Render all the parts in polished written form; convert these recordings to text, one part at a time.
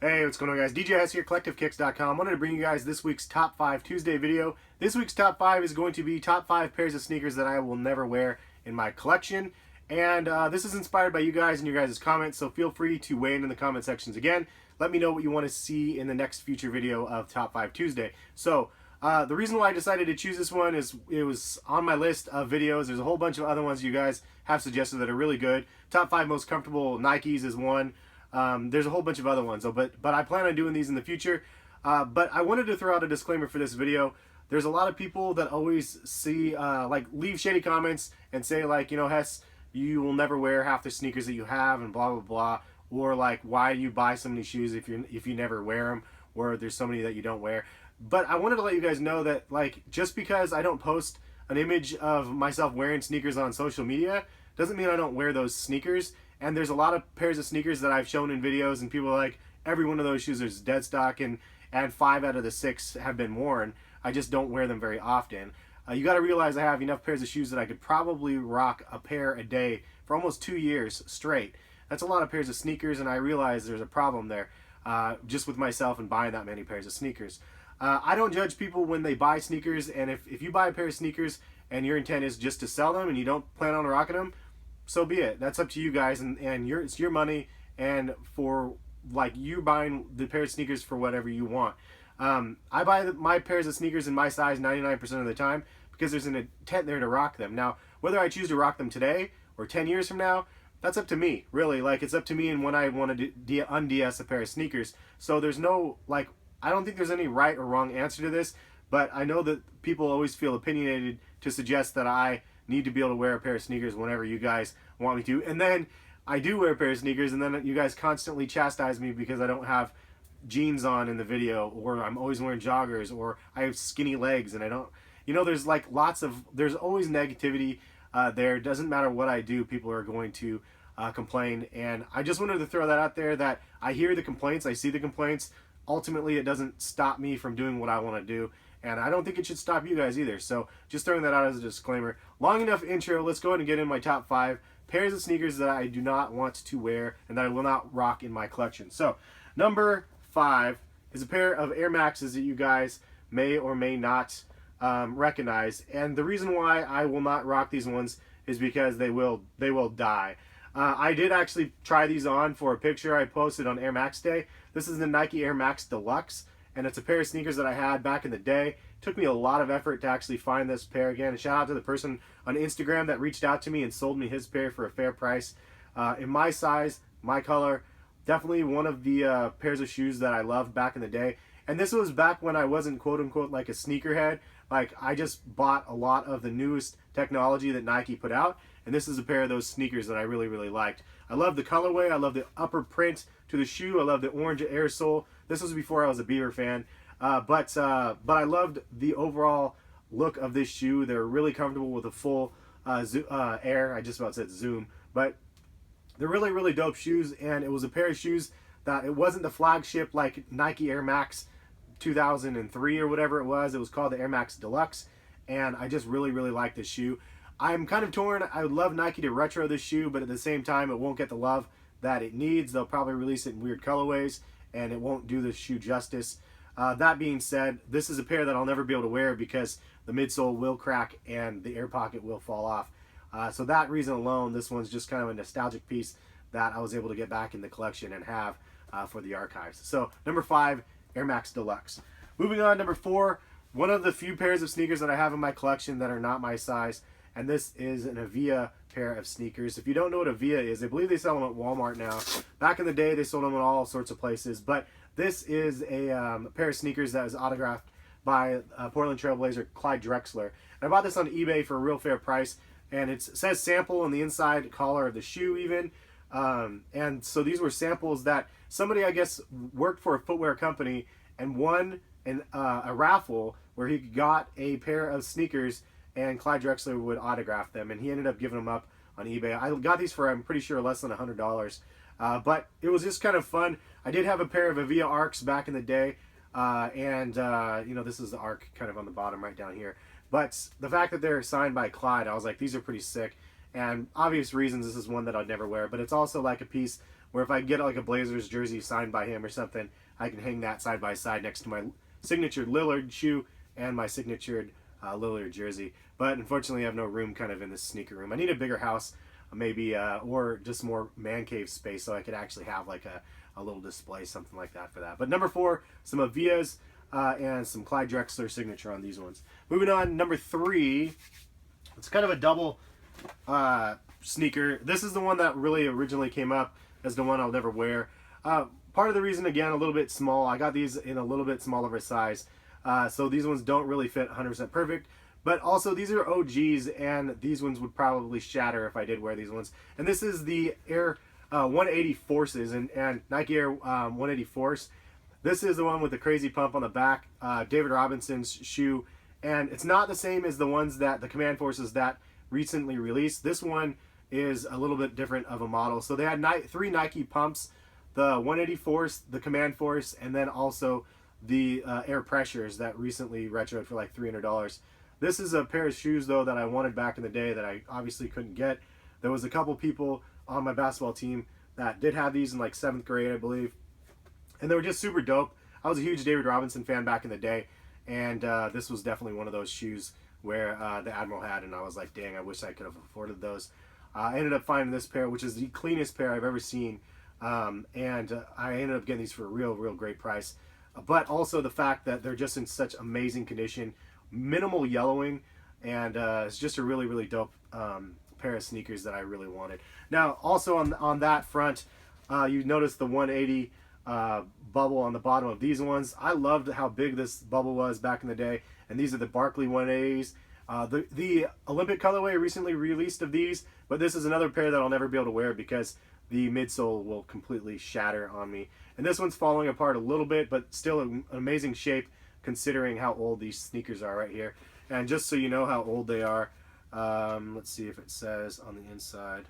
Hey, what's going on, guys? DJ Hess here, CollectiveKicks.com. Wanted to bring you guys this week's Top 5 Tuesday video. This week's Top 5 is going to be Top 5 pairs of sneakers that I will never wear in my collection. And this is inspired by you guys and your guys' comments, so feel free to weigh in the comment sections again. Let me know what you want to see in the next future video of Top 5 Tuesday. So, the reason why I decided to choose this one is it was on my list of videos. There's a whole bunch of other ones you guys have suggested that are really good. Top 5 most comfortable Nikes is one. There's a whole bunch of other ones, but I plan on doing these in the future. But I wanted to throw out a disclaimer for this video. There's a lot of people that always see, leave shady comments and say, like, you know, Hess, you will never wear half the sneakers that you have and blah, blah, blah. Or, like, why do you buy so many shoes if you never wear them, or there's so many that you don't wear. But I wanted to let you guys know that, like, just because I don't post an image of myself wearing sneakers on social media doesn't mean I don't wear those sneakers. And there's a lot of pairs of sneakers that I've shown in videos, and people are like, every one of those shoes is dead stock, and 5 out of the 6 have been worn. I just don't wear them very often. You got to realize I have enough pairs of shoes that I could probably rock a pair a day for almost 2 years straight. That's a lot of pairs of sneakers, and I realize there's a problem there just with myself and buying that many pairs of sneakers. I don't judge people when they buy sneakers, and if you buy a pair of sneakers and your intent is just to sell them and you don't plan on rocking them, so be it. That's up to you guys, and it's your money, and for, like, you buying the pair of sneakers for whatever you want. I buy my pairs of sneakers in my size 99% of the time because there's an intent there to rock them. Now, whether I choose to rock them today or 10 years from now, that's up to me, really. Like, it's up to me and when I want to un-DS a pair of sneakers. So there's no, like, I don't think there's any right or wrong answer to this, but I know that people always feel opinionated to suggest that I need to be able to wear a pair of sneakers whenever you guys want me to. And then I do wear a pair of sneakers, and then you guys constantly chastise me because I don't have jeans on in the video, or I'm always wearing joggers, or I have skinny legs and I don't, you know, there's like there's always negativity there. It doesn't matter what I do, people are going to complain. And I just wanted to throw that out there, that I hear the complaints, I see the complaints. Ultimately, it doesn't stop me from doing what I want to do. And I don't think it should stop you guys either. So just throwing that out as a disclaimer. Long enough intro. Let's go ahead and get in my top 5 pairs of sneakers that I do not want to wear and that I will not rock in my collection. So number 5 is a pair of Air Maxes that you guys may or may not recognize. And the reason why I will not rock these ones is because they will die. I did actually try these on for a picture I posted on Air Max Day. This is the Nike Air Max Deluxe, and it's a pair of sneakers that I had back in the day. It took me a lot of effort to actually find this pair again. And shout out to the person on Instagram that reached out to me and sold me his pair for a fair price. In my size, my color, definitely one of the pairs of shoes that I loved back in the day. And this was back when I wasn't quote-unquote like a sneakerhead. Like, I just bought a lot of the newest technology that Nike put out, and this is a pair of those sneakers that I really, really liked. I love the colorway, I love the upper print to the shoe, I love the orange air sole. This was before I was a Beaver fan, but I loved the overall look of this shoe. They're really comfortable with a full air. I just about said zoom, but they're really, really dope shoes, and it was a pair of shoes that it wasn't the flagship like Nike Air Max 2003 or whatever it was. It was called the Air Max Deluxe, and I just really, really like this shoe. I'm kind of torn. I would love Nike to retro this shoe, but at the same time, it won't get the love that it needs. They'll probably release it in weird colorways, and it won't do the shoe justice. That being said, this is a pair that I'll never be able to wear because the midsole will crack and the air pocket will fall off. So that reason alone, this one's just kind of a nostalgic piece that I was able to get back in the collection and have for the archives. So number 5, Air Max Deluxe. Moving on, number 4, one of the few pairs of sneakers that I have in my collection that are not my size, and this is an Avia pair of sneakers. If you don't know what Avia is, I believe they sell them at Walmart now. Back in the day, they sold them at all sorts of places, but this is a pair of sneakers that was autographed by Portland Trailblazer Clyde Drexler. And I bought this on eBay for a real fair price, and it says sample on the inside collar of the shoe even. And so these were samples that somebody, I guess, worked for a footwear company and won a raffle where he got a pair of sneakers and Clyde Drexler would autograph them, and he ended up giving them up on eBay. I got these for, I'm pretty sure, less than $100. But it was just kind of fun. I did have a pair of Avia Arcs back in the day, you know, this is the Arc kind of on the bottom right down here. But the fact that they're signed by Clyde, I was like, these are pretty sick. And obvious reasons, this is one that I'd never wear, but it's also like a piece where if I get like a Blazers jersey signed by him or something, I can hang that side by side next to my signature Lillard shoe and my signature Lillard jersey. But unfortunately, I have no room kind of in this sneaker room. I need a bigger house, maybe, or just more man cave space so I could actually have like a little display, something like that for that. But number 4, some Avias and some Clyde Drexler signature on these ones. Moving on, number 3, it's kind of a double sneaker. This is the one that really originally came up as the one I'll never wear. Part of the reason, again, a little bit small. I got these in a little bit smaller of a size. So these ones don't really fit 100% perfect. But also, these are OGs, and these ones would probably shatter if I did wear these ones. And this is the Air 180 Forces and Nike Air 180 Force. This is the one with the crazy pump on the back, David Robinson's shoe. And it's not the same as the ones that the Command Forces that recently released. This one is a little bit different of a model. So they had 3 Nike pumps, the 180 Force, the Command Force, and then also the Air Pressures that recently retroed for like $300. This is a pair of shoes, though, that I wanted back in the day that I obviously couldn't get. There was a couple people on my basketball team that did have these in like 7th grade, I believe. And they were just super dope. I was a huge David Robinson fan back in the day. And this was definitely one of those shoes where the Admiral had. And I was like, dang, I wish I could have afforded those. I ended up finding this pair, which is the cleanest pair I've ever seen. And I ended up getting these for a real great price. But also the fact that they're just in such amazing condition. Minimal yellowing, and it's just a really dope pair of sneakers that I really wanted. Now, also on that front, you notice the 180 bubble on the bottom of these ones. I loved how big this bubble was back in the day, and these are the Barkley 180s. The Olympic colorway recently released of these, but this is another pair that I'll never be able to wear because the midsole will completely shatter on me. And this one's falling apart a little bit, but still an amazing shape, considering how old these sneakers are right here. And just so you know how old they are, let's see if it says on the inside.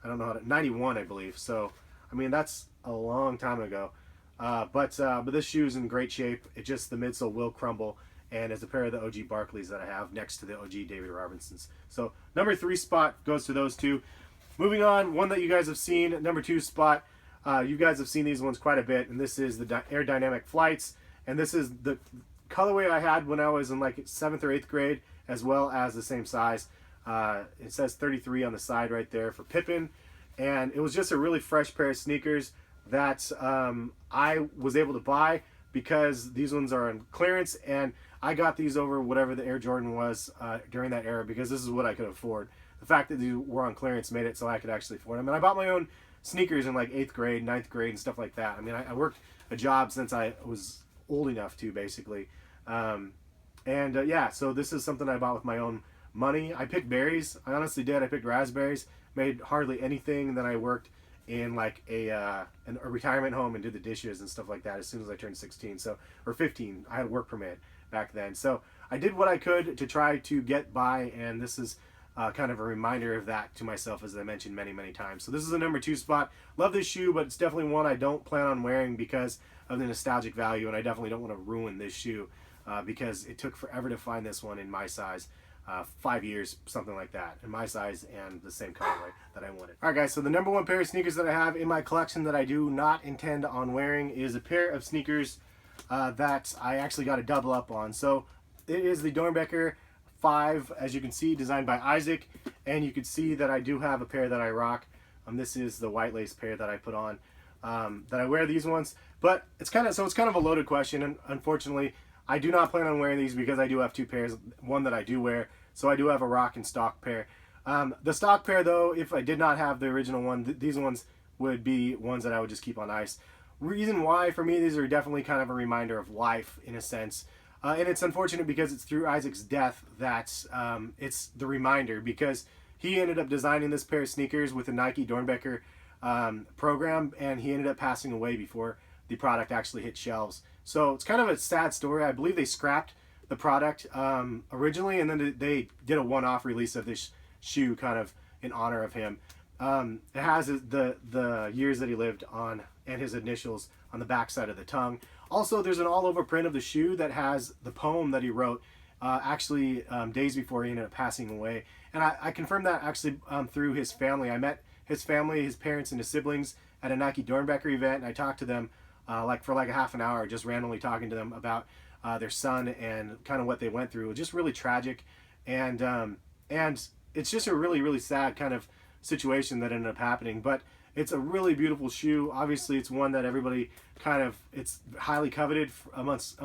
I don't know how to, 91 I believe. So, I mean, that's a long time ago. But this shoe's in great shape. It just, the midsole will crumble. And it's a pair of the OG Barkleys that I have next to the OG David Robinsons. So, number 3 spot goes to those two. Moving on, one that you guys have seen, number 2 spot. You guys have seen these ones quite a bit. And this is the Air Dynamic Flights. And this is the colorway I had when I was in like 7th or 8th grade, as well as the same size. It says 33 on the side right there for Pippen. And it was just a really fresh pair of sneakers that I was able to buy because these ones are on clearance. And I got these over whatever the Air Jordan was during that era because this is what I could afford. The fact that these were on clearance made it so I could actually afford them. And I bought my own sneakers in like 8th grade, 9th grade, and stuff like that. I mean, I worked a job since I was old enough to, basically. Yeah, so this is something I bought with my own money. I picked berries. I honestly did. I picked raspberries. Made hardly anything. Then I worked in like a retirement home and did the dishes and stuff like that as soon as I turned 16. So, or 15. I had a work permit back then. So I did what I could to try to get by, and this is kind of a reminder of that to myself, as I mentioned many times. So this is a number 2 spot. Love this shoe, but it's definitely one I don't plan on wearing because of the nostalgic value, and I definitely don't want to ruin this shoe because it took forever to find this one in my size. 5 years, something like that, in my size and the same colorway that I wanted. Alright guys, so the number 1 pair of sneakers that I have in my collection that I do not intend on wearing is a pair of sneakers that I actually got a double up on. So it is the Doernbecher 5, as you can see, designed by Issac, and you can see that I do have a pair that I rock. This is the white lace pair that I put on, that I wear these ones. But it's kind of a loaded question, and unfortunately, I do not plan on wearing these because I do have 2 pairs, one that I do wear, so I do have a rock and stock pair. The stock pair, though, if I did not have the original one, these ones would be ones that I would just keep on ice. Reason why, for me, these are definitely kind of a reminder of life, in a sense. And it's unfortunate because it's through Isac's death that it's the reminder, because he ended up designing this pair of sneakers with the Nike Doernbecher program, and he ended up passing away before the product actually hit shelves. So it's kind of a sad story. I believe they scrapped the product originally, and then they did a one-off release of this shoe kind of in honor of him. It has the years that he lived on and his initials on the back side of the tongue. Also, there's an all-over print of the shoe that has the poem that he wrote days before he ended up passing away. And I confirmed that actually through his family. I met his family, his parents, and his siblings at a Nike Doernbecher event, and I talked to them for like a half an hour, just randomly talking to them about their son and kind of what they went through. It was just really tragic, and it's just a really, really sad kind of situation that ended up happening. But it's a really beautiful shoe. Obviously, it's one that everybody it's highly coveted amongst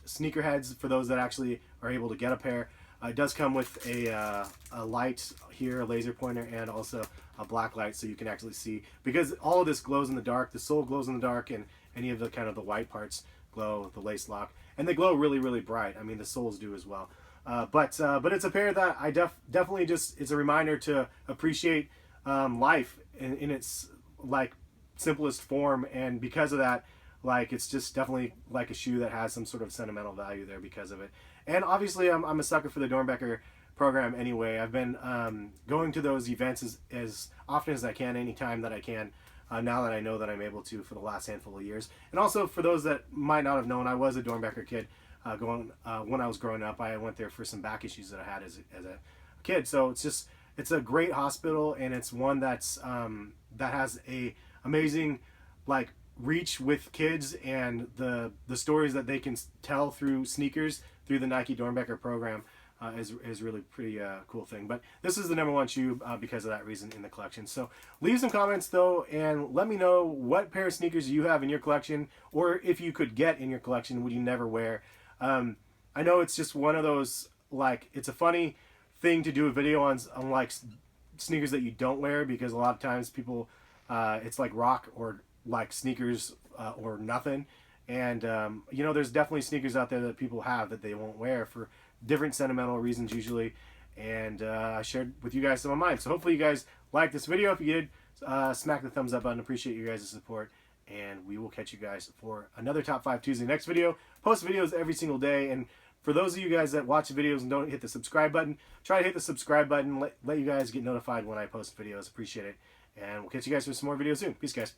sneakerheads, for those that actually are able to get a pair. It does come with a light here, a laser pointer, and also a black light, so you can actually see, because all of this glows in the dark. The sole glows in the dark, and any of the kind of the white parts glow, the lace lock, and they glow really, really bright. I mean, the soles do as well. But it's a pair that I definitely just, it's a reminder to appreciate life in its like simplest form, and because of that, like, it's just definitely like a shoe that has some sort of sentimental value there because of it. And obviously, I'm a sucker for the Doernbecher program anyway. I've been going to those events as often as I can, anytime that I can, now that I know that I'm able to, for the last handful of years. And also, for those that might not have known, I was a Doernbecher kid when I was growing up. I went there for some back issues that I had as a kid. So it's a great hospital, and it's one that's that has a amazing like reach with kids, and the stories that they can tell through sneakers through the Nike Doernbecher program is really pretty cool thing. But this is the #1 shoe because of that reason in the collection. So leave some comments though, and let me know what pair of sneakers you have in your collection, or if you could get in your collection, would you never wear. I know it's just one of those, like, it's a funny thing to do a video on like sneakers that you don't wear, because a lot of times people it's like rock or like sneakers or nothing. And you know, there's definitely sneakers out there that people have that they won't wear for different sentimental reasons usually, and I shared with you guys some of mine. So hopefully you guys liked this video. If you did, smack the thumbs up button. Appreciate you guys' support, and we will catch you guys for another Top 5 Tuesday next video. Post videos every single day, and for those of you guys that watch the videos and don't hit the subscribe button, try to hit the subscribe button. Let you guys get notified when I post videos. Appreciate it, and we'll catch you guys for some more videos soon. Peace, guys.